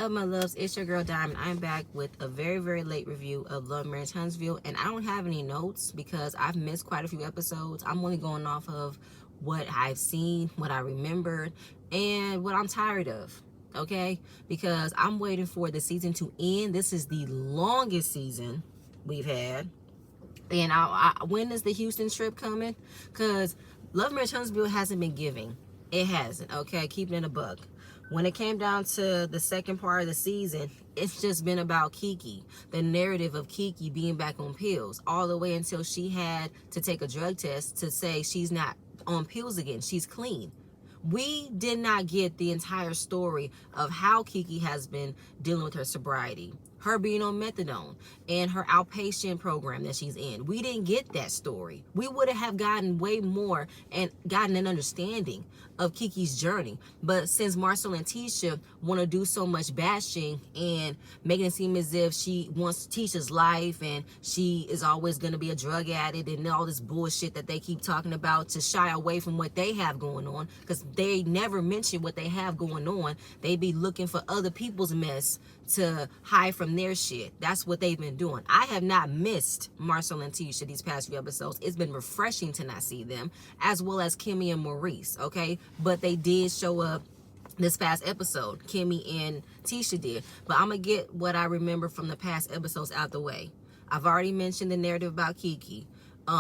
up, my loves? It's your girl Diamond. I'm back with a very, very late review of Love, Marriage Huntsville, and I don't have any notes because I've missed quite a few episodes. I'm only going off of what I've seen, what I remembered, and what I'm tired of. Okay, because I'm waiting for the season to end. This is the longest season we've had. And when is the Houston trip coming? Because Love, Marriage Huntsville hasn't been giving. It hasn't, okay? Keeping it a buck. When it came down to the second part of the season, it's just been about Kiki. The narrative of Kiki being back on pills. All the way until she had to take a drug test to say she's not on pills again. She's clean. We did not get the entire story of how Kiki has been dealing with her sobriety, her being on methadone, and her outpatient program that she's in. We didn't get that story. We would have gotten way more and gotten an understanding of Kiki's journey. But since Marcel and Tisha want to do so much bashing and making it seem as if she wants Tisha's life and she is always going to be a drug addict and all this bullshit that they keep talking about to shy away from what they have going on, because they never mention what they have going on. They be looking for other people's mess to hide from their shit. That's what they've been doing. I have not missed Marcel and Tisha these past few episodes. It's been refreshing to not see them, as well as Kimmy and Maurice, okay? But they did show up this past episode. Kimmy and Tisha did. But I'm going to get what I remember from the past episodes out the way. I've already mentioned the narrative about Kiki.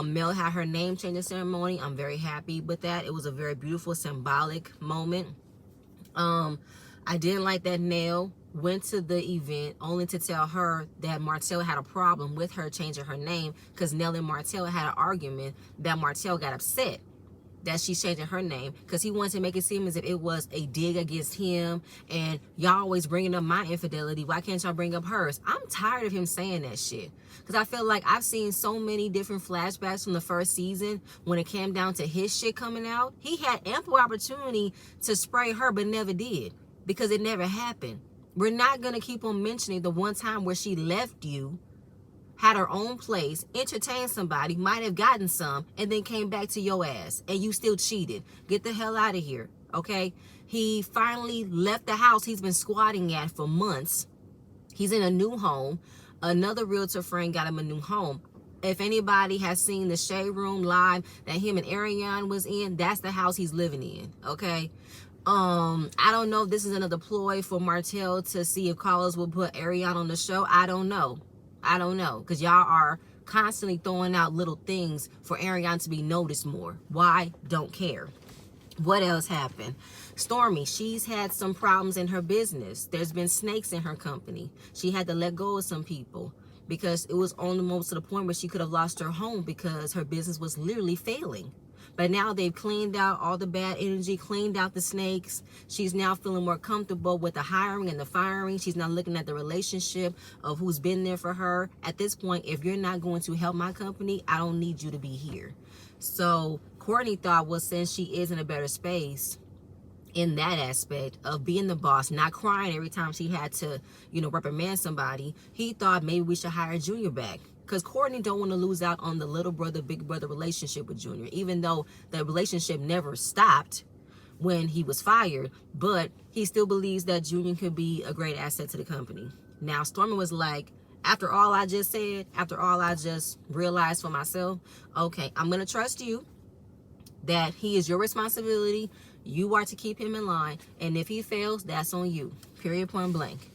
Mel had her name changing ceremony. I'm very happy with that. It was a very beautiful, symbolic moment. I didn't like that Nell went to the event only to tell her that Martell had a problem with her changing her name, because Nell and Martell had an argument that Martell got upset that she's changing her name because he wanted to make it seem as if it was a dig against him, and y'all always bringing up my infidelity. Why can't y'all bring up hers? I'm tired of him saying that shit, because I feel like I've seen so many different flashbacks from the first season. When it came down to his shit coming out, he had ample opportunity to spray her but never did, because it never happened. We're not going to keep on mentioning the one time where she left you, had her own place, entertained somebody, might have gotten some, and then came back to your ass, and you still cheated. Get the hell out of here, okay? He finally left the house he's been squatting at for months. He's in a new home. Another realtor friend got him a new home. If anybody has seen the Shade Room live that him and Ariane was in, that's the house he's living in, okay? I don't know if this is another ploy for Martell to see if Carlos will put Ariane on the show. I don't know, because y'all are constantly throwing out little things for Ariane to be noticed more. Why? Don't care. What else happened? Stormy, she's had some problems in her business. There's been snakes in her company. She had to let go of some people because it was almost to the point where she could have lost her home because her business was literally failing. But now they've cleaned out all the bad energy, cleaned out the snakes. She's now feeling more comfortable with the hiring and the firing. She's not looking at the relationship of who's been there for her. At this point, if you're not going to help my company, I don't need you to be here. So Courtney thought, well, since she is in a better space in that aspect of being the boss, not crying every time she had to, reprimand somebody, he thought maybe we should hire Junior back. Because Courtney don't want to lose out on the little brother, big brother relationship with Junior, even though the relationship never stopped when he was fired, but he still believes that Junior could be a great asset to the company. Now, Stormy was like, after all I just said, after all I just realized for myself, okay, I'm going to trust you that he is your responsibility. You are to keep him in line. And if he fails, that's on you. Period, point blank.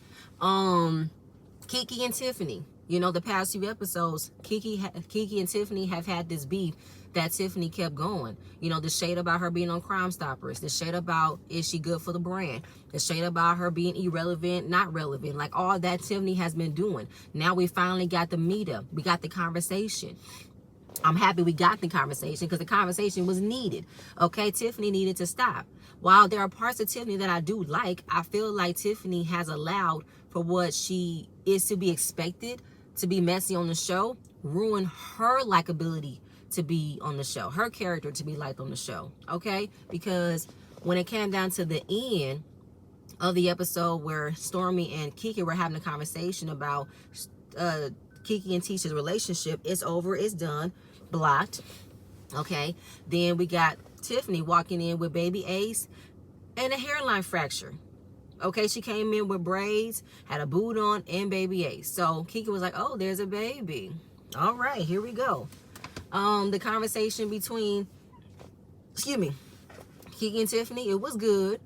Kiki and Tiffany. The past few episodes, Kiki and Tiffany have had this beef that Tiffany kept going. The shade about her being on Crime Stoppers. The shade about, is she good for the brand? The shade about her being irrelevant, not relevant. Like all that Tiffany has been doing. Now we finally got the meetup. We got the conversation. I'm happy we got the conversation because the conversation was needed. Okay, Tiffany needed to stop. While there are parts of Tiffany that I do like, I feel like Tiffany has allowed for what she is to be expected to be messy on the show, ruin her likability to be on the show, her character to be liked on the show, okay? Because when it came down to the end of the episode where Stormy and Kiki were having a conversation about Kiki and Tisha's relationship, it's over, it's done, blocked, okay? Then we got Tiffany walking in with baby Ace and a hairline fracture. Okay, she came in with braids, had a boot on, and baby Ace. So Kiki was like, oh, there's a baby. All right, here we go. The conversation between, excuse me, Kiki and Tiffany, it was good.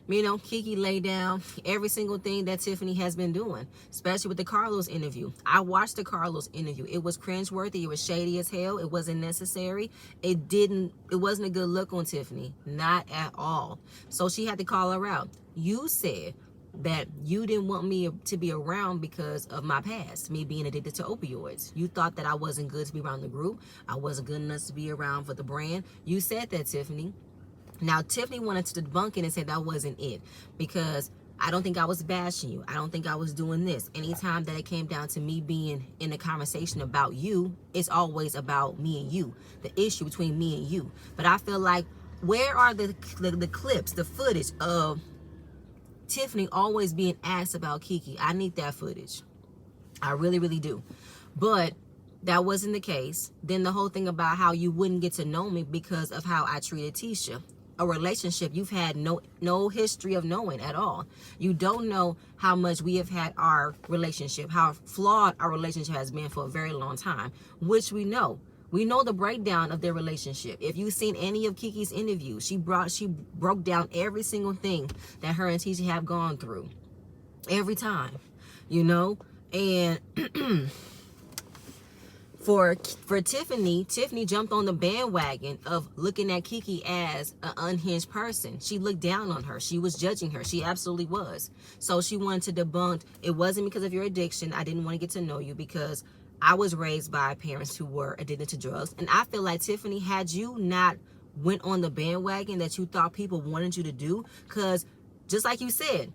You know, Kiki laid down every single thing that Tiffany has been doing, especially with the Carlos interview. I watched the Carlos interview. It was cringeworthy. It was shady as hell. It wasn't necessary. It wasn't a good look on Tiffany. Not at all. So she had to call her out. You said that you didn't want me to be around because of my past, me being addicted to opioids. You thought that I wasn't good to be around the group. I wasn't good enough to be around for the brand. You said that, Tiffany. Now, Tiffany wanted to debunk it and say that wasn't it, because I don't think I was bashing you. I don't think I was doing this. Anytime that it came down to me being in a conversation about you, it's always about me and you, the issue between me and you. But I feel like, where are the clips, the footage of Tiffany always being asked about Kiki? I need that footage. I really, really do. But that wasn't the case. Then the whole thing about how you wouldn't get to know me because of how I treated Tisha. A relationship you've had no history of knowing at all. You don't know how much we have had our relationship, how flawed our relationship has been for a very long time, which we know. We know the breakdown of their relationship. If you've seen any of Kiki's interviews, she broke down every single thing that her and Tisha have gone through. Every time, you know? And For Tiffany jumped on the bandwagon of looking at Kiki as an unhinged person. She looked down on her. She was judging her. She absolutely was. So she wanted to debunk, it wasn't because of your addiction. I didn't want to get to know you because I was raised by parents who were addicted to drugs. And I feel like, Tiffany, had you not went on the bandwagon that you thought people wanted you to do, because just like you said,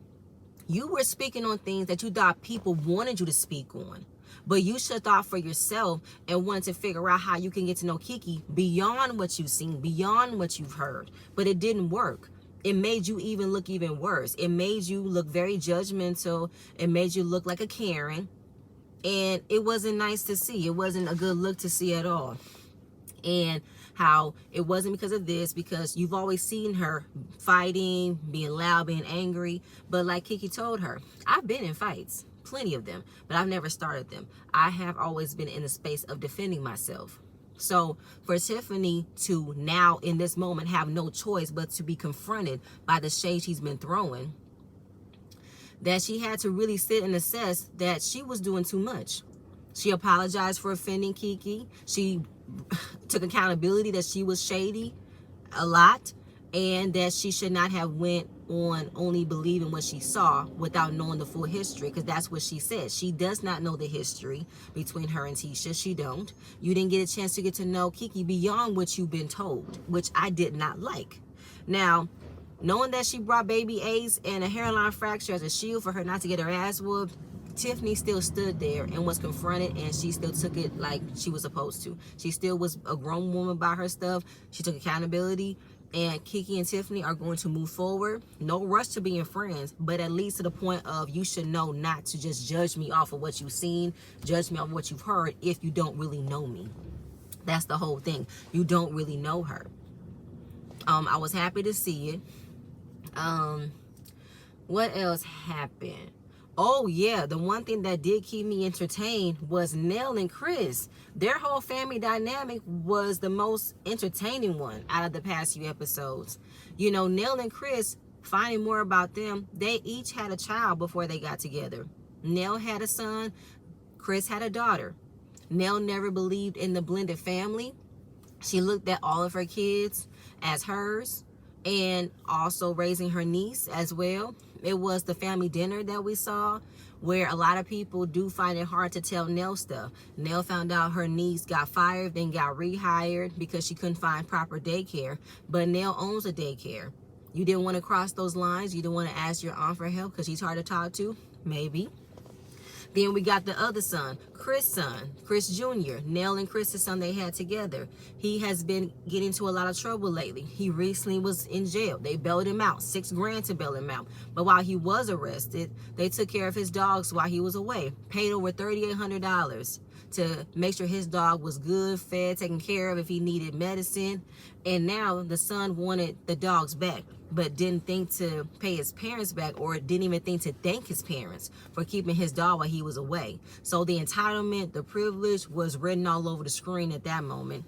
you were speaking on things that you thought people wanted you to speak on. But you should have thought for yourself and wanted to figure out how you can get to know Kiki beyond what you've seen, beyond what you've heard. But it didn't work. It made you even look even worse. It made you look very judgmental. It made you look like a Karen. And it wasn't nice to see. It wasn't a good look to see at all. And how it wasn't because of this, because you've always seen her fighting, being loud, being angry. But like Kiki told her, I've been in fights. Plenty of them, but I've never started them. I have always been in the space of defending myself. So for Tiffany to now in this moment have no choice but to be confronted by the shade she's been throwing, that she had to really sit and assess that she was doing too much. She apologized for offending Kiki. She took accountability that she was shady a lot, and that she should not have went on only believing what she saw without knowing the full history, because that's what she said. She does not know the history between her and Tisha. She don't. You didn't get a chance to get to know Kiki beyond what you've been told, which I did not like. Now, knowing that she brought baby Ace and a hairline fracture as a shield for her not to get her ass whooped, Tiffany still stood there and was confronted, and she still took it like she was supposed to. She still was a grown woman by her stuff. She took accountability. And Kiki and Tiffany are going to move forward. No rush to being friends, but at least to the point of you should know not to just judge me off of what you've seen, judge me off of what you've heard if you don't really know me. That's the whole thing. You don't really know her. I was happy to see it. What else happened? Oh yeah, the one thing that did keep me entertained was Nell and Chris. Their whole family dynamic was the most entertaining one out of the past few episodes. You know, Nell and Chris, finding more about them, they each had a child before they got together. Nell had a son, Chris had a daughter. Nell never believed in the blended family. She looked at all of her kids as hers, and also raising her niece as well. It was the family dinner that we saw where a lot of people do find it hard to tell Nell stuff. Nell found out her niece got fired, then got rehired because she couldn't find proper daycare. But Nell owns a daycare. You didn't want to cross those lines. You didn't want to ask your aunt for help because she's hard to talk to? Maybe. Then we got the other son, Chris' son, Chris Jr., Nell and Chris's son they had together. He has been getting into a lot of trouble lately. He recently was in jail. They bailed him out, $6 grand to bail him out. But while he was arrested, they took care of his dogs while he was away, paid over $3,800. to make sure his dog was good, fed, taken care of if he needed medicine. And now the son wanted the dogs back, but didn't think to pay his parents back, or didn't even think to thank his parents for keeping his dog while he was away. So the entitlement, the privilege was written all over the screen at that moment.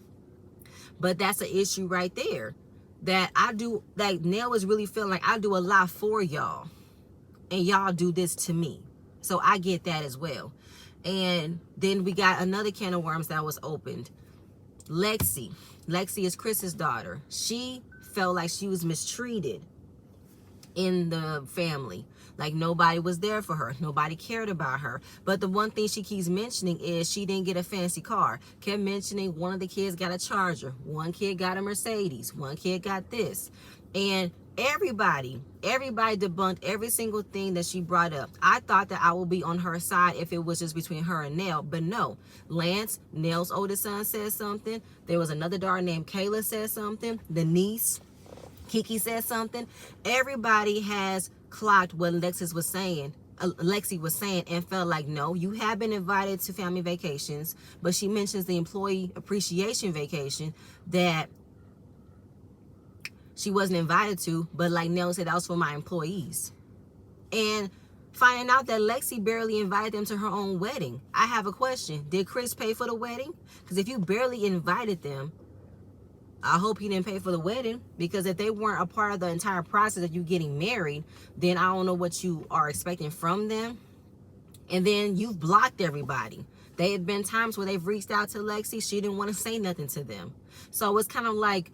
But that's an issue right there, that I do, like Nell is really feeling like I do a lot for y'all and y'all do this to me. So I get that as well. And then we got another can of worms that was opened. Lexi is Chris's daughter. She felt like she was mistreated in the family. Like nobody was there for her. Nobody cared about her. But the one thing she keeps mentioning is she didn't get a fancy car. Kept mentioning one of the kids got a Charger. One kid got a Mercedes. One kid got this. And everybody debunked every single thing that she brought up. I thought that I would be on her side if it was just between her and Nell. But no. Lance, Nell's oldest son, said something. There was another daughter named Kayla said something. The niece, Kiki, said something. Everybody has clocked what Lexi was saying and felt like, no, you have been invited to family vacations. But she mentions the employee appreciation vacation that she wasn't invited to, but like Nell said, that was for my employees. And finding out that Lexi barely invited them to her own wedding. I have a question. Did Chris pay for the wedding? Because if you barely invited them, I hope he didn't pay for the wedding, because if they weren't a part of the entire process of you getting married, then I don't know what you are expecting from them. And then you've blocked everybody. There had been times where they've reached out to Lexi. She didn't want to say nothing to them. So it's kind of like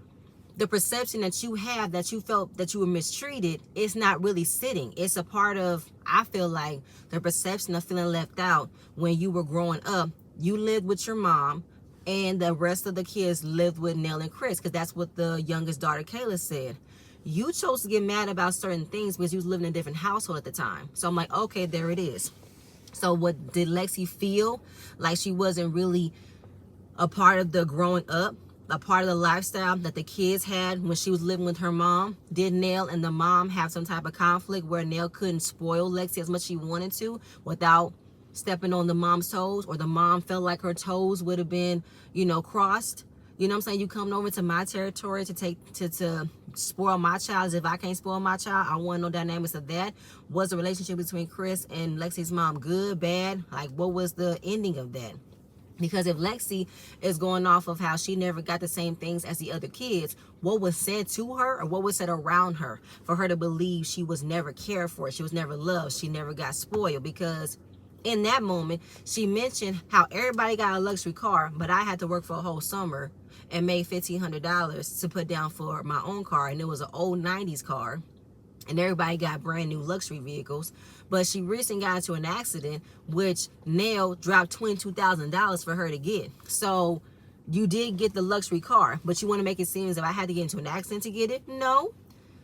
the perception that you have, that you felt that you were mistreated, is not really sitting. It's a part of, I feel like, the perception of feeling left out when you were growing up. You lived with your mom, and the rest of the kids lived with Nell and Chris, because that's what the youngest daughter, Kayla, said. You chose to get mad about certain things because you was living in a different household at the time. So I'm like, okay, there it is. So what did Lexi feel like she wasn't really a part of the growing up, a part of the lifestyle that the kids had when she was living with her mom? Did Nell and the mom have some type of conflict where Nell couldn't spoil Lexi as much as she wanted to without stepping on the mom's toes, or the mom felt like her toes would have been, crossed? You know what I'm saying? You coming over to my territory to spoil my child as if I can't spoil my child. I want to know dynamics of that. Was the relationship between Chris and Lexi's mom good, bad? Like, what was the ending of that? Because if Lexi is going off of how she never got the same things as the other kids, what was said to her or what was said around her for her to believe she was never cared for, she was never loved, she never got spoiled? Because in that moment, she mentioned how everybody got a luxury car, but I had to work for a whole summer and made $1,500 to put down for my own car. And it was an old 90s car. And everybody got brand new luxury vehicles. But she recently got into an accident, which Nell dropped $22,000 for her to get. So you did get the luxury car, but you want to make it seem as if I had to get into an accident to get it? No.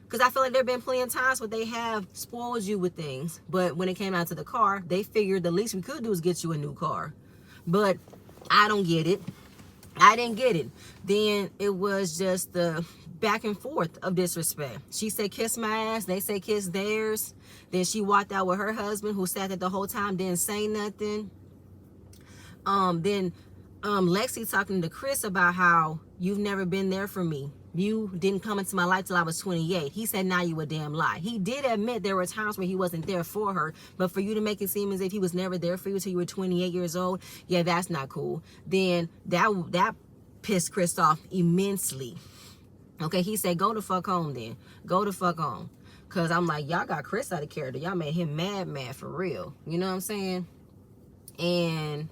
Because I feel like there have been plenty of times where they have spoiled you with things. But when it came out to the car, they figured the least we could do is get you a new car. But I don't get it. I didn't get it. Then it was just the back and forth of disrespect. She said, kiss my ass. They say kiss theirs. Then she walked out with her husband, who sat there the whole time, didn't say nothing. Then Lexi talking to Chris about how you've never been there for me. You didn't come into my life till I was 28. He said, now you a damn lie. He did admit there were times where he wasn't there for her, but for you to make it seem as if he was never there for you until you were 28 years old, yeah, that's not cool. Then that pissed Chris off immensely. Okay, he said, go the fuck home then. Go the fuck home. Because I'm like, y'all got Chris out of character. Y'all made him mad for real. You know what I'm saying? And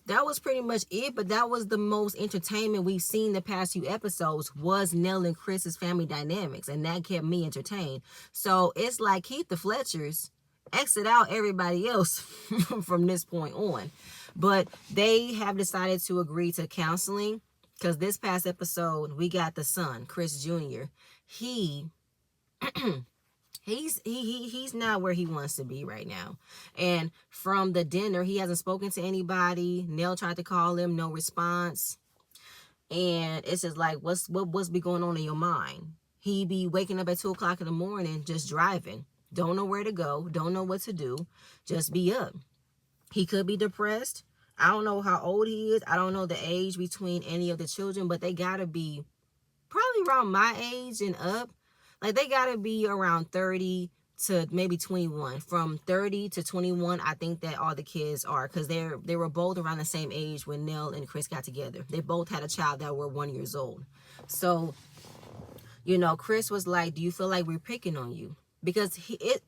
that was pretty much it, but that was the most entertainment we've seen the past few episodes, was Nell and Chris's family dynamics, and that kept me entertained. So it's like, keep the Fletchers, exit out everybody else from this point on. But they have decided to agree to counseling, because this past episode, we got the son, Chris Jr. He's not where he wants to be right now. And from the dinner, he hasn't spoken to anybody. Nell tried to call him, no response. And it's just like, what's be going on in your mind? He be waking up at 2 o'clock in the morning, just driving. Don't know where to go. Don't know what to do. Just be up. He could be depressed. I don't know how old he is. I don't know the age between any of the children, but they gotta be probably around my age and up. Like they gotta be around 30 to maybe 21. From 30 to 21, I think that all the kids are, because they were both around the same age when Nell and Chris got together. They both had a child that were 1 year old. So, Chris was like, "Do you feel like we're picking on you?" Because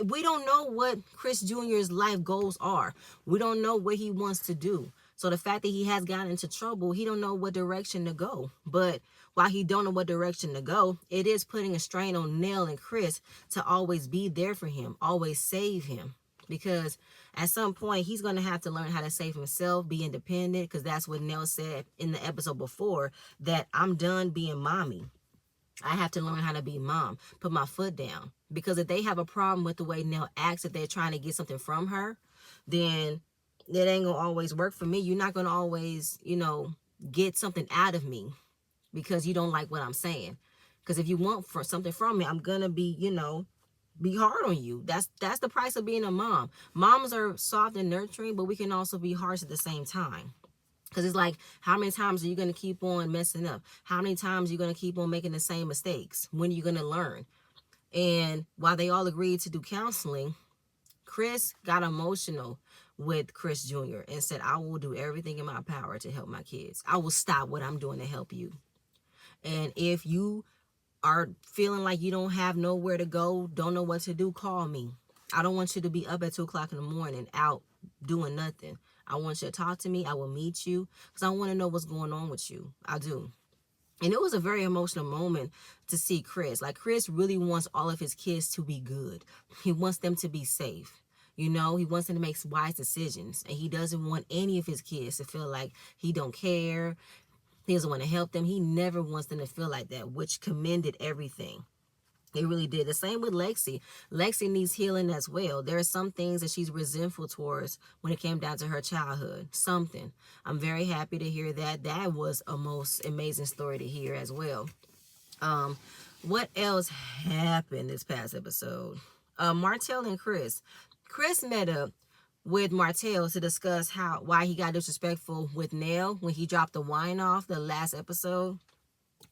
we don't know what Chris Jr.'s life goals are. We don't know what he wants to do. So the fact that he has gotten into trouble, he don't know what direction to go. But while he don't know what direction to go, it is putting a strain on Nell and Chris to always be there for him, always save him. Because at some point, he's going to have to learn how to save himself, be independent, because that's what Nell said in the episode before, that I'm done being mommy. I have to learn how to be mom, put my foot down. Because if they have a problem with the way Nell acts, if they're trying to get something from her, then it ain't going to always work for me. You're not going to always, get something out of me because you don't like what I'm saying. Because if you want something from me, I'm going to be, be hard on you. That's the price of being a mom. Moms are soft and nurturing, but we can also be harsh at the same time. Because it's like, how many times are you going to keep on messing up? How many times are you going to keep on making the same mistakes? When are you going to learn? And while they all agreed to do counseling, Chris got emotional with Chris Jr. and said, "I will do everything in my power to help my kids. I will stop what I'm doing to help you. And if you are feeling like you don't have nowhere to go, don't know what to do, call me. I don't want you to be up at 2 o'clock in the morning out doing nothing. I want you to talk to me. I will meet you because I want to know what's going on with you. I do." And it was a very emotional moment to see Chris. Like, Chris really wants all of his kids to be good. He wants them to be safe. He wants them to make wise decisions. And he doesn't want any of his kids to feel like he don't care. He doesn't want to help them. He never wants them to feel like that, which commended everything. It really did. The same with Lexi. Lexi needs healing as well. There are some things that she's resentful towards when it came down to her childhood. Something. I'm very happy to hear that. That was a most amazing story to hear as well. What else happened this past episode? Martell and Chris. Chris met up with Martell to discuss why he got disrespectful with Nell when he dropped the wine off the last episode.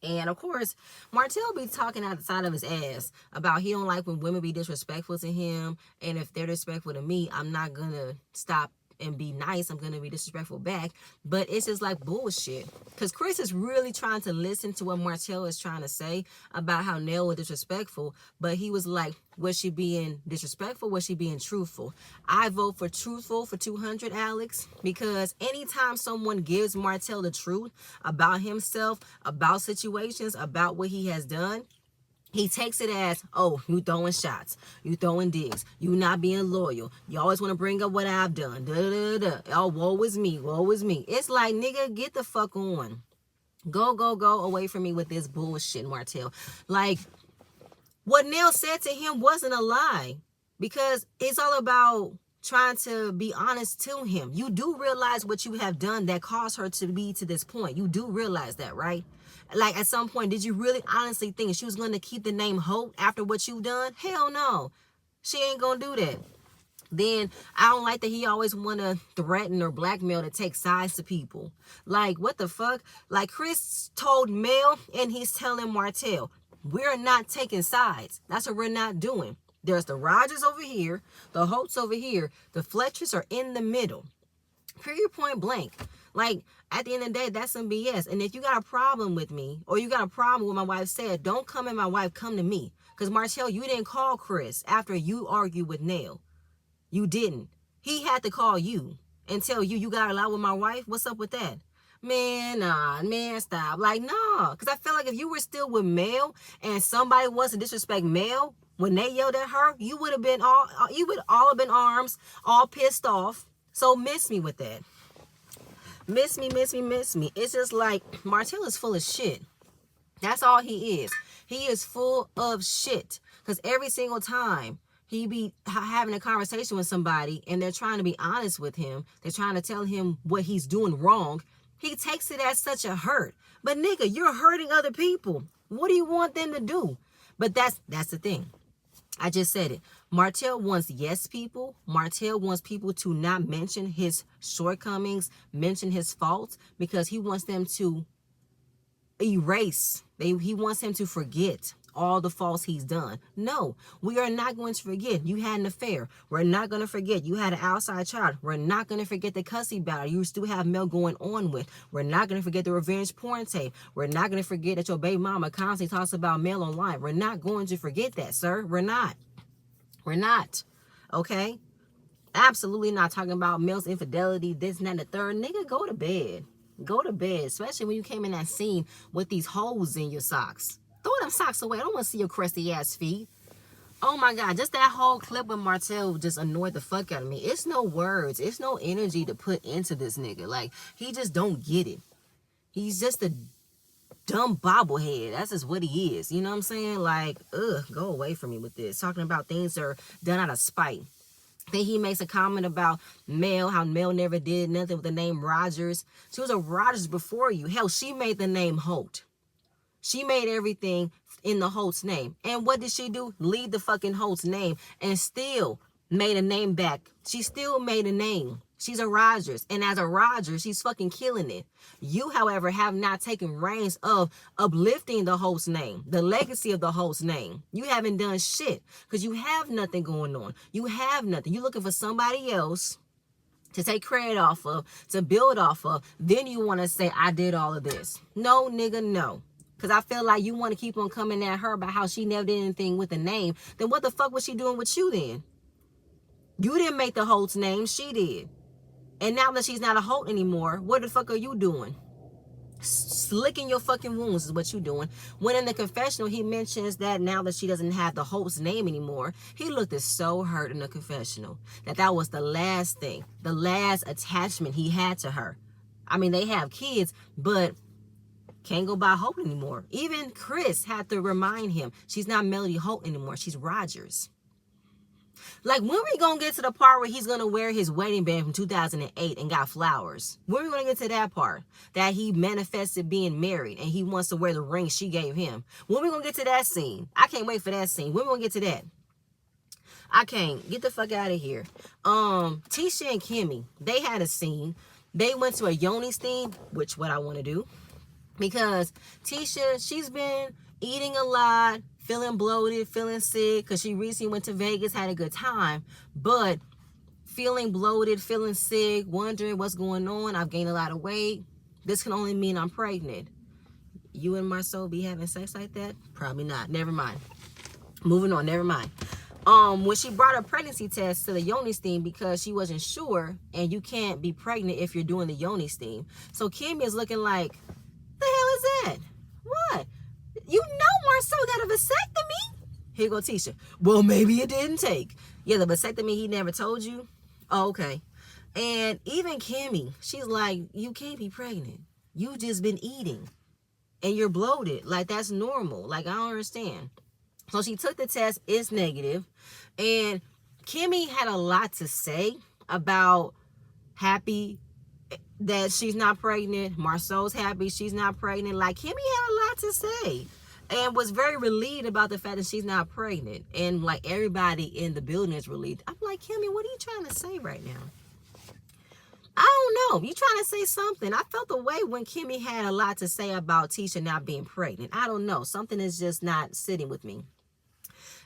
And of course, Martell be talking out the side of his ass about he don't like when women be disrespectful to him. And if they're disrespectful to me, I'm not going to stop and be nice. I'm going to be disrespectful back. But it's just like bullshit. Because Chris is really trying to listen to what Martell is trying to say about how Nell was disrespectful. But he was like, was she being disrespectful? Was she being truthful? I vote for truthful for 200, Alex. Because anytime someone gives Martell the truth about himself, about situations, about what he has done, he takes it as, "Oh, you throwing shots, you throwing digs, you not being loyal, you always want to bring up what I've done, da, da, da, da. Oh, woe is me, woe is me." It's like, nigga, get the fuck on. Go away from me with this bullshit, Martell. Like, what Nell said to him wasn't a lie, because it's all about trying to be honest to him. You do realize what you have done that caused her to be to this point. You do realize that, right? Like, at some point, did you really honestly think she was going to keep the name Hope after what you've done? Hell no. She ain't going to do that. Then I don't like that he always want to threaten or blackmail to take sides to people. Like, what the fuck? Like, Chris told Mel and he's telling Martell, we're not taking sides. That's what we're not doing. There's the Rogers over here, the Hopes over here, the Fletchers are in the middle. Period, point blank. Like, at the end of the day, that's some BS. And if you got a problem with me, or you got a problem with what my wife said, don't come at my wife, come to me. Because, Martell, you didn't call Chris after you argued with Nell. You didn't. He had to call you and tell you, you got a lot with my wife? What's up with that? Man, nah, man, stop. Like, nah. Because I feel like if you were still with Mel and somebody wants to disrespect Mel, when they yelled at her, you would all have been arms, all pissed off. So miss me with that. Miss me. It's just like, Martell is full of shit. That's all he is. He is full of shit. Because every single time he be having a conversation with somebody and they're trying to be honest with him, they're trying to tell him what he's doing wrong, he takes it as such a hurt. But nigga, you're hurting other people. What do you want them to do? But that's the thing. I just said it. Martell wants yes people. Martell wants people to not mention his shortcomings, mention his faults, because he wants them to erase. He wants him to forget all the faults he's done. No, we are not going to forget you had an affair. We're not going to forget you had an outside child. We're not going to forget the cussy battle you still have Mel going on with. We're not going to forget the revenge porn tape. We're not going to forget that your baby mama constantly talks about Mel online. We're not going to forget that, sir. We're not. We're not. Okay? Absolutely not talking about Mel's infidelity, this and that, and the third. Nigga, go to bed. Go to bed, especially when you came in that scene with these holes in your socks. Throw them socks away. I don't want to see your crusty ass feet. Oh my God, just that whole clip with Martell just annoyed the fuck out of me. It's no words. It's no energy to put into this nigga. Like, he just don't get it. He's just a dumb bobblehead. That's just what he is. You know what I'm saying? Like, go away from me with this. Talking about things that are done out of spite. Then he makes a comment about Mel, how Mel never did nothing with the name Rogers. She was a Rogers before you. Hell, she made the name Holt. She made everything in the Holt's name. And what did she do? Leave the fucking Holt's name and still made a name back. She still made a name. She's a Rogers. And as a Rogers, she's fucking killing it. You, however, have not taken reins of uplifting the Holt's name, the legacy of the Holt's name. You haven't done shit because you have nothing going on. You have nothing. You're looking for somebody else to take credit off of, to build off of. Then you want to say, I did all of this. No, nigga, no. Because I feel like you want to keep on coming at her about how she never did anything with the name. Then what the fuck was she doing with you then? You didn't make the Holt's name. She did. And now that she's not a Holt anymore, what the fuck are you doing? Slicking your fucking wounds is what you doing. When in the confessional, he mentions that now that she doesn't have the Holt's name anymore, he looked so hurt in the confessional. That was the last thing, the last attachment he had to her. I mean, they have kids, but can't go by Holt anymore. Even Chris had to remind him, she's not Melody Holt anymore. She's Rogers. Like, when we gonna get to the part where he's gonna wear his wedding band from 2008 and got flowers? When we gonna get to that part? That he manifested being married and he wants to wear the ring she gave him. When we gonna get to that scene? I can't wait for that scene. When we gonna get to that? I can't. Get the fuck out of here. Tisha and Kimmy, they had a scene. They went to a Yoni's theme, which what I want to do. Because Tisha, she's been eating a lot, feeling bloated, feeling sick, because she recently went to Vegas, had a good time, but feeling bloated, feeling sick, wondering what's going on. I've gained a lot of weight. This can only mean I'm pregnant. You and Marceau be having sex like that? Probably not. Never mind. Moving on. Never mind. When she brought her pregnancy test to the Yoni's theme because she wasn't sure, and you can't be pregnant if you're doing the Yoni's theme. So Kimmy is looking like, the hell is that? What? You know Marceau got a vasectomy? Here go Tisha. Well, maybe it didn't take. Yeah, the vasectomy he never told you? Oh, okay. And even Kimmy, she's like, you can't be pregnant. You just been eating. And you're bloated. Like, that's normal. Like, I don't understand. So she took the test. It's negative. And Kimmy had a lot to say about happy that she's not pregnant. Marceau's happy she's not pregnant. Like, Kimmy had a lot to say and was very relieved about the fact that she's not pregnant. And like, everybody in the building is relieved. I'm like, Kimmy, what are you trying to say right now? I don't know. You trying to say something. I felt the way when Kimmy had a lot to say about Tisha not being pregnant. I don't know. Something is just not sitting with me.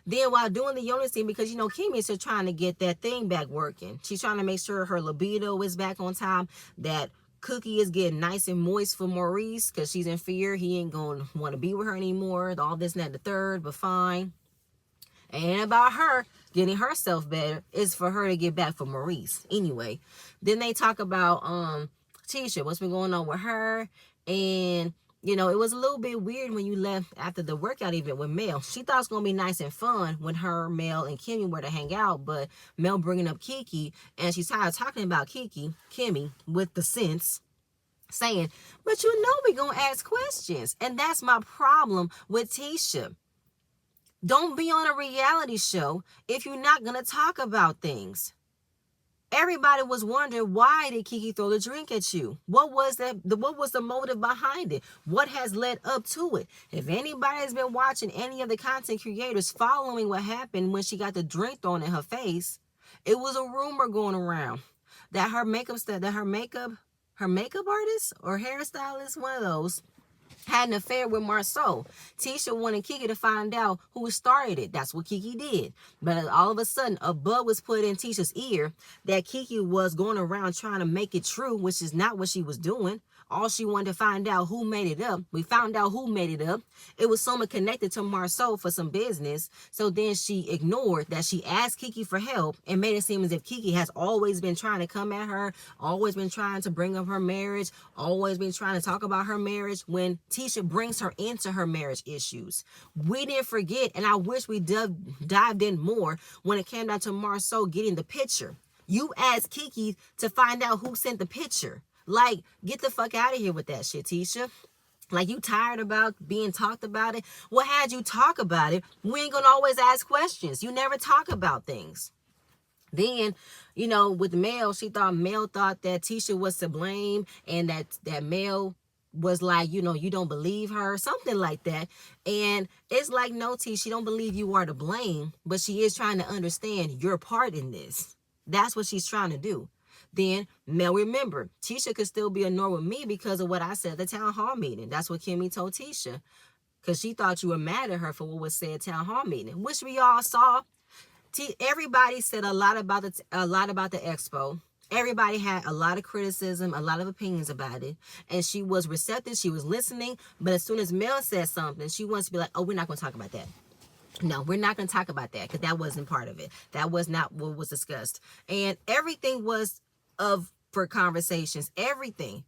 Then while doing the Yoni thing, because, you know, Kimmy is just trying to get that thing back working. She's trying to make sure her libido is back on time, that Cookie is getting nice and moist for Maurice because she's in fear. He ain't going to want to be with her anymore. All this and that, the third, but fine. And about her getting herself better is for her to get back for Maurice. Anyway, then they talk about Tisha, what's been going on with her. And, you know, it was a little bit weird when you left after the workout event with Mel. She thought it was going to be nice and fun when her, Mel, and Kimmy were to hang out. But Mel bringing up Kiki, and she's tired of talking about Kimmy, with the sense, saying, but you know we're going to ask questions. And that's my problem with Tisha. Don't be on a reality show if you're not going to talk about things. Everybody was wondering, why did Kiki throw the drink at you? What was what was the motive behind it? What has led up to it? If anybody has been watching any of the content creators following what happened when she got the drink thrown in her face, it was a rumor going around that her makeup artist or hairstylist, one of those, had an affair with Marceau. Tisha wanted Kiki to find out who started it. That's what Kiki did. But all of a sudden, a bug was put in Tisha's ear that Kiki was going around trying to make it true, which is not what she was doing. All she wanted to find out who made it up. We found out who made it up. It was someone connected to Marceau for some business. So then she ignored that she asked Kiki for help and made it seem as if Kiki has always been trying to come at her, always been trying to bring up her marriage, always been trying to talk about her marriage, when Tisha brings her into her marriage issues. We didn't forget, and I wish we dived in more when it came down to Marceau getting the picture. You asked Kiki to find out who sent the picture. Like, get the fuck out of here with that shit, Tisha. Like, you tired about being talked about it? Well, had you talk about it, we ain't gonna always ask questions. You never talk about things. Then, with Mel, Mel thought that Tisha was to blame, and that Mel was like, you don't believe her, something like that. And it's like, no, Tisha, she don't believe you are to blame, but she is trying to understand your part in this. That's what she's trying to do. Then, now remember, Tisha could still be annoyed with me because of what I said at the town hall meeting. That's what Kimmy told Tisha, because she thought you were mad at her for what was said at town hall meeting, which we all saw. Everybody said a lot about the expo. Everybody had a lot of criticism, a lot of opinions about it, and she was receptive. She was listening, but as soon as Mel said something, she wants to be like, "Oh, we're not going to talk about that." No, we're not going to talk about that because that wasn't part of it. That was not what was discussed, and everything was for conversations. Everything.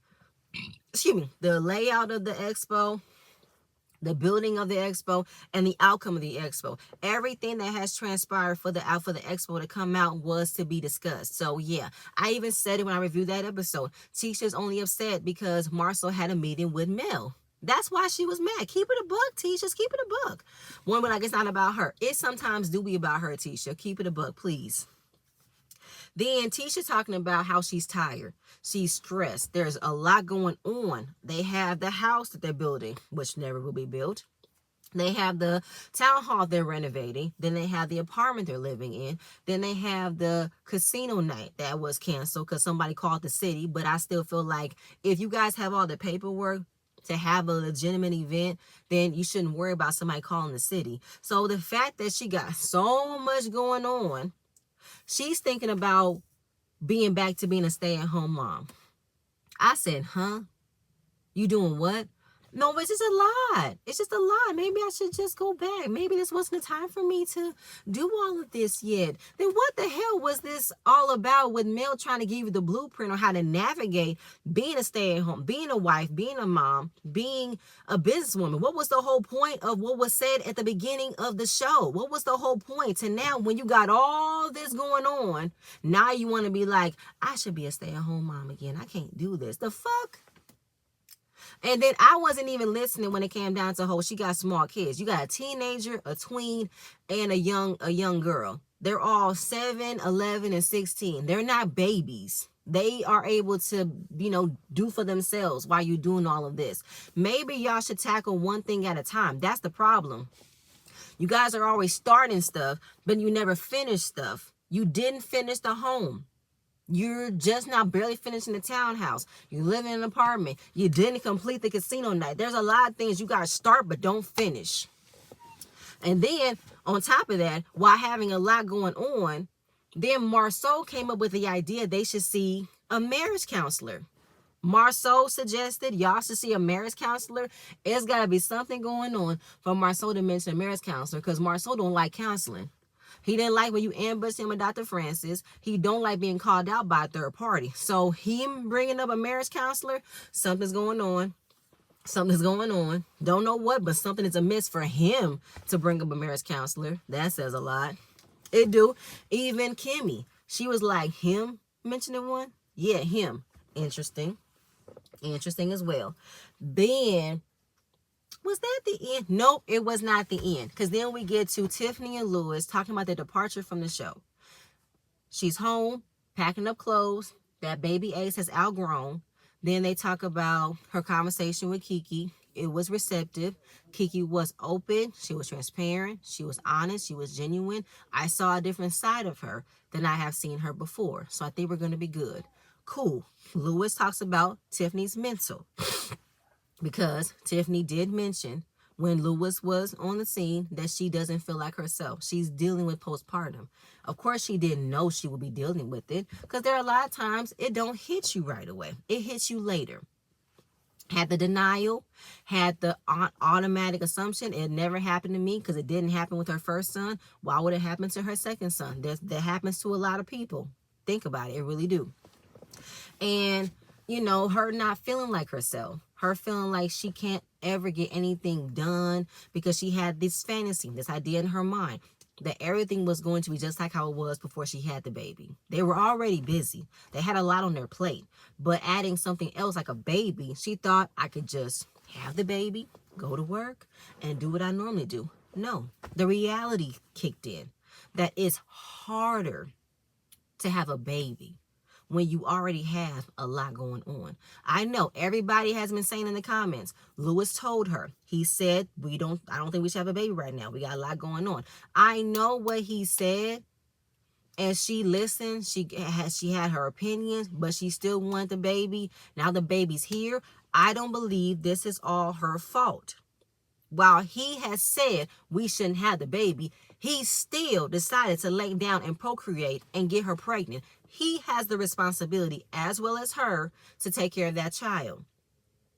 Excuse me. The layout of the expo, the building of the expo, and the outcome of the expo. Everything that has transpired for the expo to come out was to be discussed. So yeah, I even said it when I reviewed that episode. Tisha's only upset because Marceau had a meeting with Mel. That's why she was mad. Keep it a buck, Tisha. Just keep it a buck. One, but like, it's not about her. It sometimes do be about her, Tisha. Keep it a buck, please. Then Tisha talking about how she's tired. She's stressed. There's a lot going on. They have the house that they're building, which never will be built. They have the town hall they're renovating. Then they have the apartment they're living in. Then they have the casino night that was canceled because somebody called the city. But I still feel like if you guys have all the paperwork to have a legitimate event, then you shouldn't worry about somebody calling the city. So the fact that she got so much going on, she's thinking about being back to being a stay-at-home mom. I said, huh? You doing what? No, it's just a lot. It's just a lot. Maybe I should just go back. Maybe this wasn't the time for me to do all of this yet. Then what the hell was this all about with Mel trying to give you the blueprint on how to navigate being a stay-at-home, being a wife, being a mom, being a businesswoman? What was the whole point of what was said at the beginning of the show? What was the whole point? And now when you got all this going on, now you want to be like, I should be a stay-at-home mom again. I can't do this. The fuck? And then I wasn't even listening when it came down to she got small kids. You got a teenager, a tween, and a young girl. They're all 7, 11, and 16. They're not babies. They are able to, do for themselves while you're doing all of this. Maybe y'all should tackle one thing at a time. That's the problem. You guys are always starting stuff, but you never finish stuff. You didn't finish the home. You're just now barely finishing the townhouse. You live in an apartment. You didn't complete the casino night. There's a lot of things you got to start but don't finish. And then on top of that, while having a lot going on, then Marceau came up with the idea they should see a marriage counselor. Marceau suggested y'all should see a marriage counselor. It's got to be something going on for Marceau to mention a marriage counselor because Marceau don't like counseling. He didn't like when you ambushed him with Dr. Francis. He don't like being called out by a third party. So him bringing up a marriage counselor, something's going on. Something's going on. Don't know what, but something is amiss for him to bring up a marriage counselor. That says a lot. It do. Even Kimmy, she was like, him mentioning one? Yeah, him. Interesting. Interesting as well. Then, was that the end? Nope, it was not the end. Because then we get to Tiffany and Lewis talking about their departure from the show. She's home. packing up clothes that baby Ace has outgrown. Then they talk about her conversation with Kiki. It was receptive. Kiki was open. She was transparent. She was honest. She was genuine. I saw a different side of her than I have seen her before. So I think we're going to be good. Cool. Lewis talks about Tiffany's mental, because Tiffany did mention when Lewis was on the scene that she doesn't feel like herself. She's dealing with postpartum. Of course, she didn't know she would be dealing with it, because there are a lot of times it don't hit you right away. It hits you later. Had the denial, had the automatic assumption it never happened to me because it didn't happen with her first son. Why would it happen to her second son? That happens to a lot of people. Think about it. It really do. And, you know, her not feeling like herself. Her feeling like she can't ever get anything done because she had this fantasy, this idea in her mind that everything was going to be just like how it was before she had the baby. They were already busy. They had a lot on their plate. But adding something else like a baby, she thought I could just have the baby, go to work, and do what I normally do. No, the reality kicked in that it's harder to have a baby when you already have a lot going on. I know everybody has been saying in the comments, Lewis told her, he said, I don't think we should have a baby right now. We got a lot going on. I know what he said, and she listened. She had her opinions, but she still wanted the baby. Now the baby's here. I don't believe this is all her fault. While he has said we shouldn't have the baby, he still decided to lay down and procreate and get her pregnant. He has the responsibility, as well as her, to take care of that child.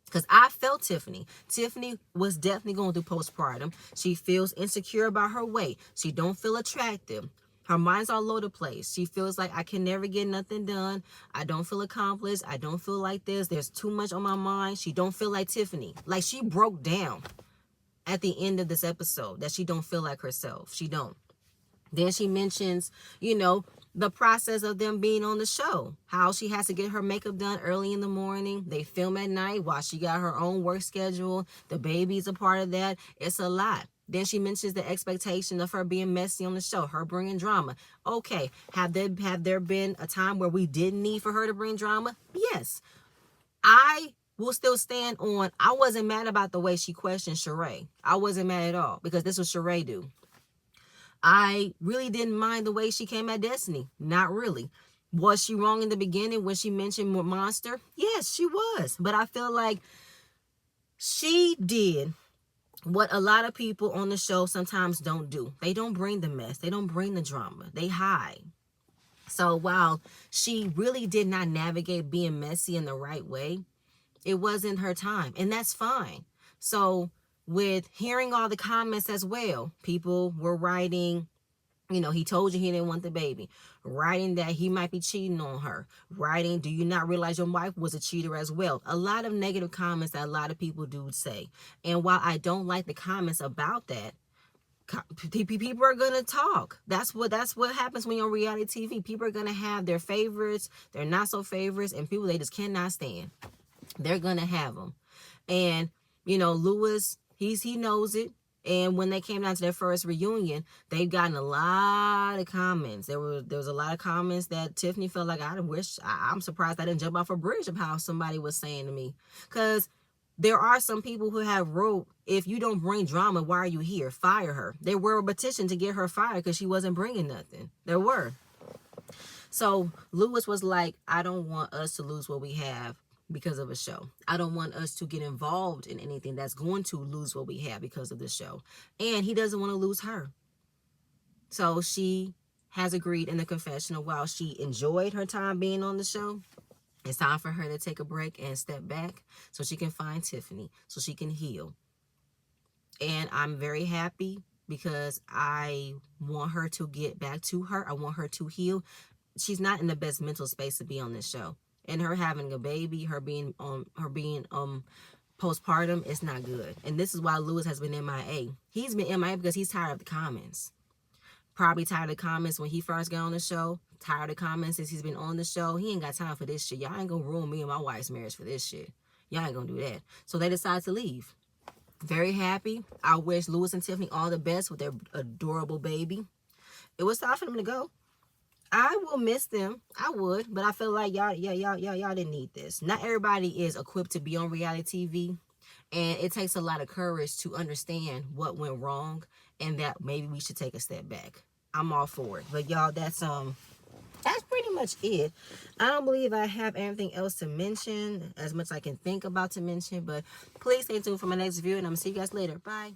Because I felt Tiffany. Tiffany was definitely going through postpartum. She feels insecure about her weight. She don't feel attractive. Her mind's all over the place. She feels like I can never get nothing done. I don't feel accomplished. I don't feel like this. There's too much on my mind. She don't feel like Tiffany. Like, she broke down at the end of this episode that she don't feel like herself. She don't. Then she mentions, you know, the process of them being on the show, how she has to get her makeup done early in the morning. They film at night while she got her own work schedule. The baby's a part of that. It's a lot. Then she mentions the expectation of her being messy on the show, her bringing drama. Okay, have there been a time where we didn't need for her to bring drama? Yes. I will still stand on, I wasn't mad about the way she questioned Sheree. I wasn't mad at all, because this was Sheree do. I really didn't mind the way she came at Destiny. Not really. Was she wrong in the beginning when she mentioned Monster? Yes, she was. But I feel like she did what a lot of people on the show sometimes don't do. They don't bring the mess. They don't bring the drama. They hide. So while she really did not navigate being messy in the right way, it wasn't her time. And that's fine. So with hearing all the comments as well, people were writing, you know, he told you he didn't want the baby. Writing that he might be cheating on her. Writing, do you not realize your wife was a cheater as well? A lot of negative comments that a lot of people do say. And while I don't like the comments about that, people are gonna talk. That's what happens when you're on reality TV. People are gonna have their favorites, their not so favorites, and people they just cannot stand. They're gonna have them. And you know, Lewis, he knows it. And when they came down to their first reunion, they've gotten a lot of comments. There was a lot of comments that Tiffany felt like, I'm surprised I didn't jump off a bridge of how somebody was saying to me. Because there are some people who have wrote, if you don't bring drama, why are you here? Fire her. There were a petition to get her fired because she wasn't bringing nothing. There were. So Lewis was like, I don't want us to lose what we have because of a show. I don't want us to get involved in anything that's going to lose what we have because of the show. And he doesn't want to lose her. So she has agreed in the confessional, while she enjoyed her time being on the show, it's time for her to take a break and step back so she can find Tiffany, so she can heal. And I'm very happy because I want her to get back to her. I want her to heal. She's not in the best mental space to be on this show. And her having a baby, her being postpartum, it's not good. And this is why Lewis has been MIA. He's been MIA because he's tired of the comments. Probably tired of the comments when he first got on the show. Tired of comments since he's been on the show. He ain't got time for this shit. Y'all ain't gonna ruin me and my wife's marriage for this shit. Y'all ain't gonna do that. So they decided to leave. Very happy. I wish Lewis and Tiffany all the best with their adorable baby. It was time for them to go. I will miss them. I would, but I feel like y'all didn't need this. Not everybody is equipped to be on reality TV, and it takes a lot of courage to understand what went wrong and that maybe we should take a step back. I'm all for it. But y'all, that's pretty much it. I don't believe I have anything else to mention, as much as I can think about to mention, but please stay tuned for my next video, and I'm gonna see you guys later. Bye.